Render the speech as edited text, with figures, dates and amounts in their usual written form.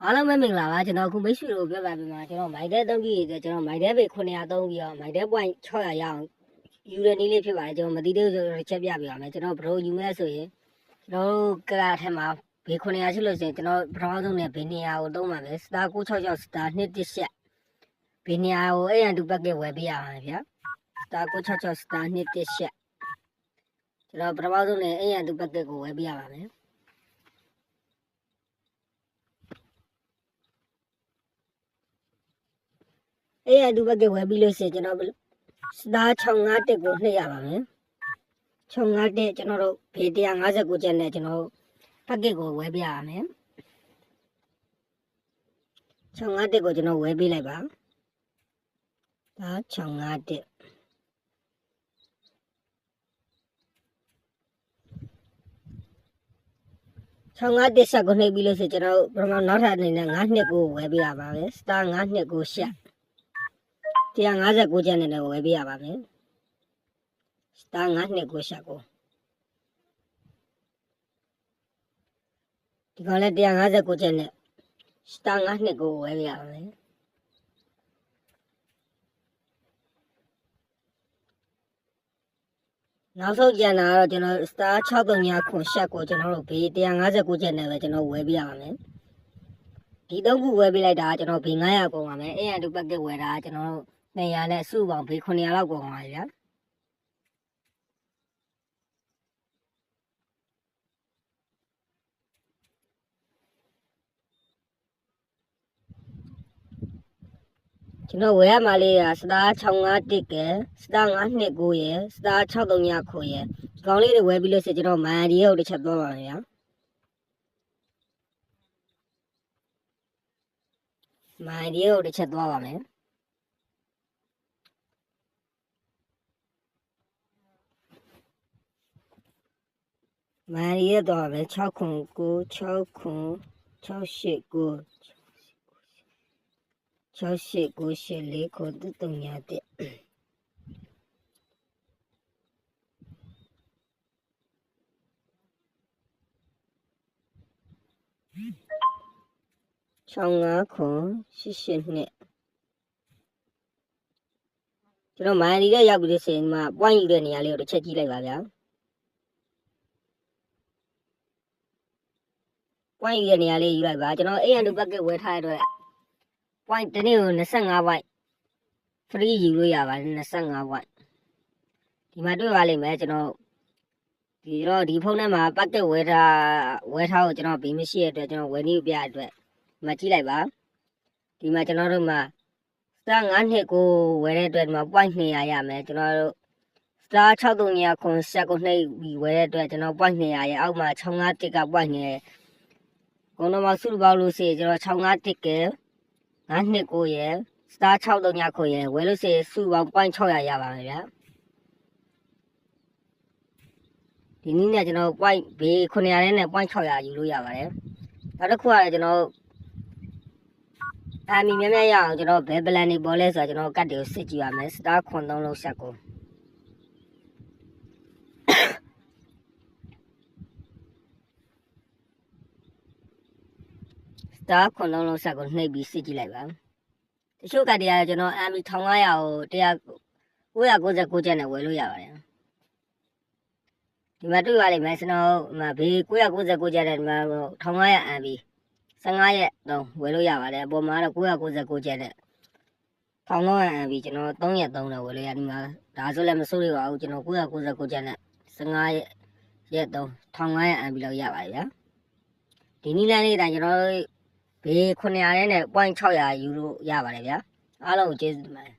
အားလုံးပဲမင်္ဂလာပါကျွန်တော်ခုမိတ်ဆွေတို့ပြောပြပေးမှာကျွန်တော်မိုက်တဲ့3ကြီးတွေကျွန်တော်မိုက်တဲ့ပေ903ပြီးတော့မိုက်တဲ့ point 600ရအောင်ယူရနည်းလေးဖြစ်ပါတယ်ကျွန်တော်မသိသေးဘူးဆိုတော့ချက်ပြပြပါမယ်ကျွန်တော်ဘယ်လိုယူမလဲဆိုရင်ကျွန်တော်တို့ကလာထဲမှာဘေ900ရှိလို့ဆိုရင်ကျွန်တော်ပထမဆုံးနဲ့ဘေ200ကိုသုံးပါမယ်စတာ966စတာ217ရှက်ဘေ200ကိုအဲ့ရန်တူပက်ကဝယ်ပေးရပါမယ်ဗျာစတာ966စတာ217ရှက်ကျွန်တော်ပထမဆုံးနဲ့အဲ့ရန်တူပက်ကကိုဝယ်ပေးရပါမယ်အဲ့ရတူဘက်ကဝယ်ပြီးလို့ရှိရင်ကျွန်တော်စတာ651ကိုနှိပ်ရပါမယ်651ကျွန်တော်တို့ဘေ159ကျပ်နဲ့ကျွန်တော်ဘက်ကကိုဝယ်ပြရမယ်651ကိုကျွန်တော်ဝယ်ပေးလိုက်ပါဒါ651ဆက်ကိုနှိပ်ပြီးလို့ရှိရင်ကျွန်တော်ပထမနောက်ထပ်အနေနဲ့92ကိုဝယ်ပေးရပါမယ်စတာ92ကိုရှက်159ကျပ်နဲ့ဝယ်ပေးရပါမယ်စတာ92ကိုရှက်ကိုဒီကောင်လည်း159ကျပ်နဲ့စတာ92ကိုဝယ်ပေးရပါမယ်နောက်ဆုံးကျန်တာကတော့ကျွန်တော်စတာ639ခွန်ရှက်ကိုကျွန်တော်တို့ဘေး159ကျပ်နဲ့ပဲကျွန်တော်ဝယ်ပေးရပါမယ်ဒီ3ခုဝယ်ပေးလိုက်တာကျွန်တော်ဘေး900ကုန်ပါမယ်အဲ့ရတူပက်ကဝယ်တာကျွန်တော်200နဲ့စုပေါင်းဘေး900လောက်ကုန်ပါဗျာကျွန်တော်ဝယ်ရမှာလေးကစတာ651ကစတာ929ရယ်စတာ639ခွန်ရယ်ဒီကောင်လေးတွေဝယ်ပြီးလို့ဆိုကျွန်တော်မန်ဒီရုပ်တစ်ချက်သွားပါမယ်ဗျာမန်ဒီရုပ်တစ်ချက်သွားပါမယ်မန်ဒီရတော့ပဲ6ခွန်9 6ခွန်68 9 68 94ခွန်33165ခွန်88နှစ်ကျွန်တော်မန်ဒီရရောက်ပြီးဆိုရင်မှ point ယူတဲ့နေရာလေးကိုတစ်ချက်ကြည့်လိုက်ပါဗျာpoint ယူတဲ့နေရာလေးယူလိုက်ပါကျွန်တော်အဲ့ရန်တူပက်ကဝယ်ထားရတဲ့ point တနေ့ကို25 point free ယူလို့ရပါတယ်25 point ဒီမှာတွေ့ပါလိမ့်မယ်ကျွန်တော်ဒီဖုန်းထဲမှာပက်ကဝယ်ထားကိုကျွန်တော်ဘေးမရှိရတဲ့အတွက်ကျွန်တော်ဝယ်နေပြအတွက်ဒီမှာကြည့်လိုက်ပါဒီမှာကျွန်တော်တို့မှာစတာ9နှစ်ကိုဝယ်တဲ့အတွက်ဒီမှာ point 200ရမယ်ကျွန်တော်တို့စတာ639ခွန်ဆက်ကိုနှိပ်ပြီးဝယ်တဲ့အတွက်ကျွန်တော် point 200ရအောက်မှာ651က point 200ကုန်းတော်မှာစုပေါင်းလို့ရှိရင်ကျွန်တော်651က929ရယ်စတာ639ခွန်ရယ်ဝယ်လို့ရှိရင်စုပေါင်း point 600ရပါမယ်ဗျာဒီနည်းနဲ့ကျွန်တော် point ဘေး900နဲ့ point 600ယူလို့ရပါတယ်နောက်တစ်ခုကတော့ကျွန်တော်အမီမြမြရအောင်ကျွန်တော်ဘယ်ပလန်နေပေါ်လဲဆိုတော့ကျွန်တော်ကတ်တွေကိုစစ်ကြည့်ရမယ်စတာခွန်3လုံးဆက်ကိုစတာခွန်3လုံးဆက်ကိုနှိပ်ပြီးစစ်ကြည့်လိုက်ပါတချို့ကတ်တွေကကျွန်တော်အမီ1500ကို999ကျပ်နဲ့ဝယ်လို့ရပါတယ်ဒီမှာတွေ့ရလိမ့်မယ်ကျွန်တော်ဘေး999ကျပ်နဲ့ဒီမှာ1500အမ်ဘီ15ရက်တော့ဝယ်လို့ရပါတယ်အပေါ်မှာတော့999ကျပ်နဲ့1300အမ်ဘီကျွန်တော်3ရက်3တော့ဝယ်လို့ရဒီမှာဒါဆိုလည်းမစိုးရပါဘူးကျွန်တော်999ကျပ်နဲ့15ရက်တော့1500အမ်ဘီလောက်ရပါတယ်ဗျာဒီနည်းလမ်းလေးတိုင်းကျွန်တော်ဘေး900နဲ့ point 600ယူလို့ရပါတယ်ဗျာအားလုံးကိုကျေးဇူးတင်ပါတယ်